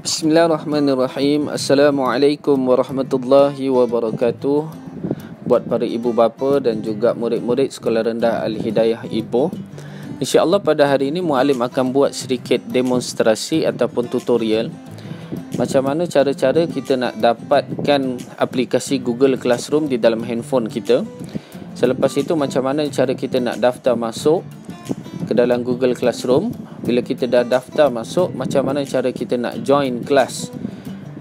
Bismillahirrahmanirrahim. Assalamualaikum warahmatullahi wabarakatuh. Buat para ibu bapa dan juga murid-murid Sekolah Rendah Al-Hidayah Ipoh, InsyaAllah pada hari ini Muallim akan buat sedikit demonstrasi ataupun tutorial macam mana cara-cara kita nak dapatkan aplikasi Google Classroom di dalam handphone kita. Selepas itu macam mana cara kita nak daftar masuk ke dalam Google Classroom. Bila kita dah daftar masuk, macam mana cara kita nak join kelas,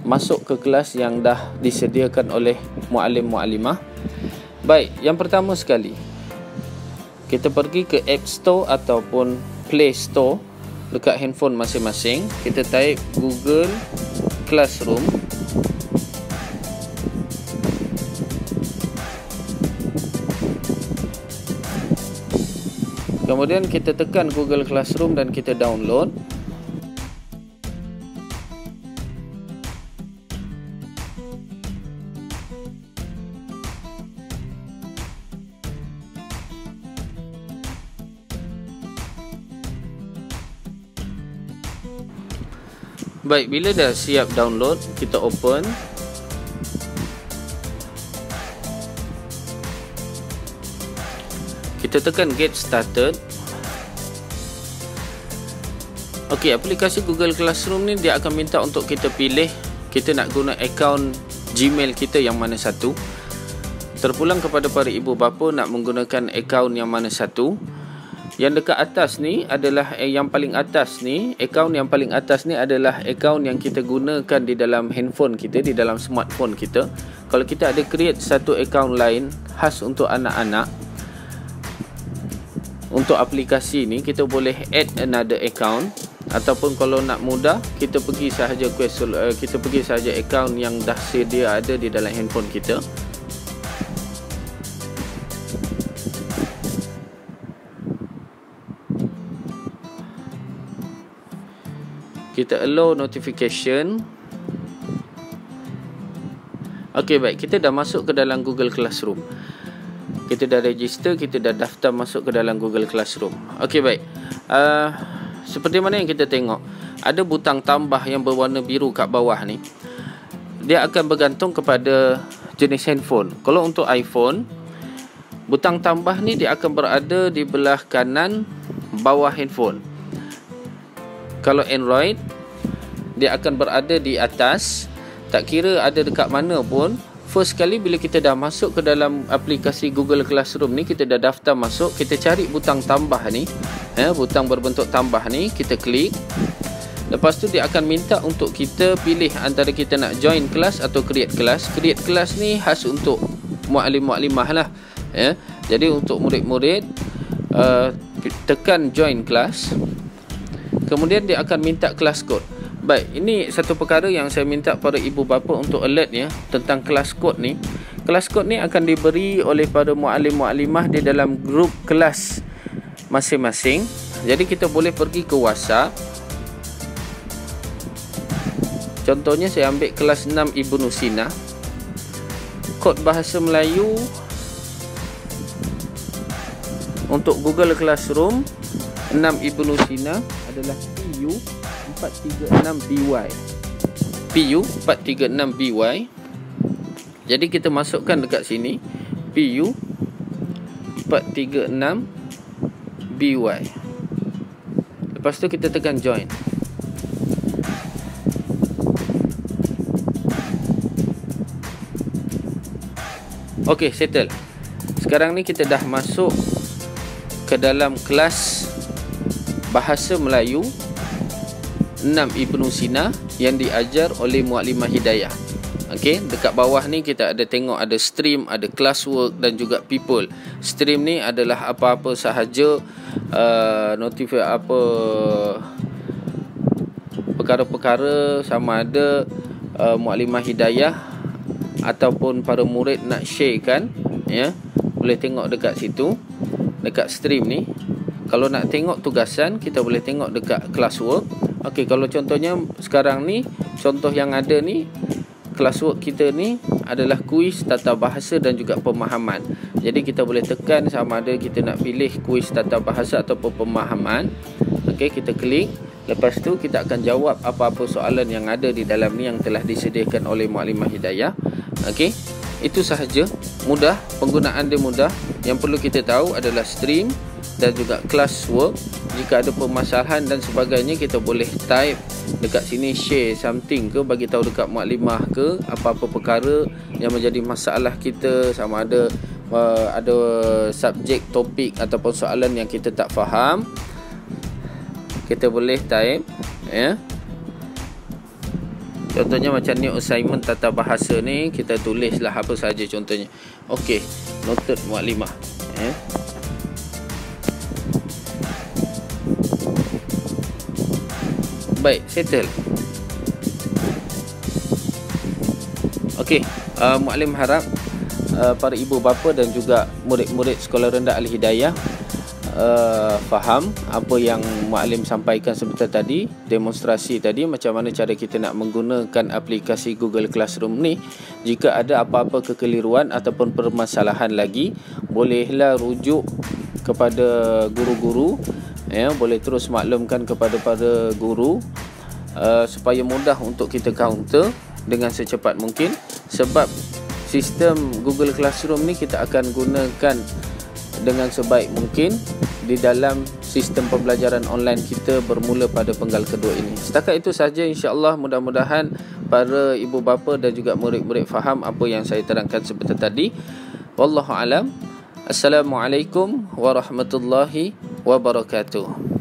masuk ke kelas yang dah disediakan oleh muallim-muallimah. Baik, yang pertama sekali, kita pergi ke App Store ataupun Play Store dekat handphone masing-masing. Kita type Google Classroom. Kemudian kita tekan Google Classroom dan kita download. Baik, bila dah siap download, kita open. Kita tekan get started. Okey, aplikasi Google Classroom ni dia akan minta untuk kita pilih kita nak guna akaun Gmail kita yang mana satu. Terpulang kepada para ibu bapa nak menggunakan akaun yang mana satu. Yang dekat atas ni adalah yang paling atas ni, akaun yang paling atas ni adalah akaun yang kita gunakan di dalam handphone kita, di dalam smartphone kita. Kalau kita ada create satu akaun lain khas untuk anak-anak, untuk aplikasi ni kita boleh add another account, ataupun kalau nak mudah kita pergi sahaja kita pergi sahaja account yang dah sedia ada di dalam handphone kita. Kita allow notification. Okey, baik, kita dah masuk ke dalam Google Classroom. Kita dah register, kita dah daftar masuk ke dalam Google Classroom. Okey, baik. Seperti mana yang kita tengok, ada butang tambah yang berwarna biru kat bawah ni. Dia akan bergantung kepada jenis handphone. Kalau untuk iPhone, butang tambah ni dia akan berada di belah kanan bawah handphone. Kalau Android, dia akan berada di atas. Tak kira ada dekat mana pun, first kali bila kita dah masuk ke dalam aplikasi Google Classroom ni, kita dah daftar masuk, kita cari butang tambah ni, butang berbentuk tambah ni, kita klik. Lepas tu dia akan minta untuk kita pilih antara kita nak join kelas atau create kelas. Create kelas ni khas untuk muallim-muallimah lah, Jadi untuk murid-murid, tekan join kelas. Kemudian dia akan minta kelas kod. Baik, ini satu perkara yang saya minta para ibu bapa untuk alert ya, tentang kelas kod ni. Kelas kod ni akan diberi oleh para muallim-muallimah di dalam grup kelas masing-masing. Jadi kita boleh pergi ke WhatsApp. Contohnya saya ambil kelas 6 Ibnu Sina. Kod bahasa Melayu untuk Google Classroom 6 Ibnu Sina adalah PU436BY. PU436BY. Jadi kita masukkan dekat sini PU436BY. Lepas tu kita tekan join. Okey, settle. Sekarang ni kita dah masuk ke dalam kelas Bahasa Melayu 6 Ibnu Sina yang diajar oleh Muallimah Hidayah. Okey, dekat bawah ni kita ada tengok ada stream, ada classwork dan juga people. Stream ni adalah apa-apa sahaja perkara-perkara sama ada Muallimah Hidayah ataupun para murid nak sharekan, boleh tengok dekat situ, dekat stream ni. Kalau nak tengok tugasan, kita boleh tengok dekat classwork. Okey, kalau contohnya sekarang ni, contoh yang ada ni, classwork kita ni adalah kuis tata bahasa dan juga pemahaman. Jadi kita boleh tekan sama ada kita nak pilih kuis tata bahasa ataupun pemahaman. Okey, kita klik. Lepas tu kita akan jawab apa-apa soalan yang ada di dalam ni yang telah disediakan oleh Mukadimah Hidayah. Okey. Itu sahaja, mudah, penggunaan dia mudah. Yang perlu kita tahu adalah stream dan juga classwork. Jika ada permasalahan dan sebagainya, kita boleh type dekat sini, share something ke, bagi tahu dekat Mukadimah ke, apa-apa perkara yang menjadi masalah kita, sama ada subjek, topik ataupun soalan yang kita tak faham, kita boleh type, ya. Contohnya macam ni, assignment tata bahasa ni, kita tulislah apa saja contohnya. Okey, noted Mukadimah, ya. Baik, settle. Okey, Mukaddim harap para ibu bapa dan juga murid-murid sekolah rendah Al-Hidayah faham apa yang Mukaddim sampaikan sebentar tadi, demonstrasi tadi, macam mana cara kita nak menggunakan aplikasi Google Classroom ni. Jika ada apa-apa kekeliruan ataupun permasalahan lagi, bolehlah rujuk kepada guru-guru, ya, boleh terus maklumkan kepada para guru supaya mudah untuk kita counter dengan secepat mungkin. Sebab sistem Google Classroom ni kita akan gunakan dengan sebaik mungkin di dalam sistem pembelajaran online kita bermula pada penggal kedua ini. Setakat itu saja, insya-Allah. Mudah-mudahan para ibu bapa dan juga murid-murid faham apa yang saya terangkan sebentar tadi. Wallahu alam. Assalamualaikum warahmatullahi wabarakatuh.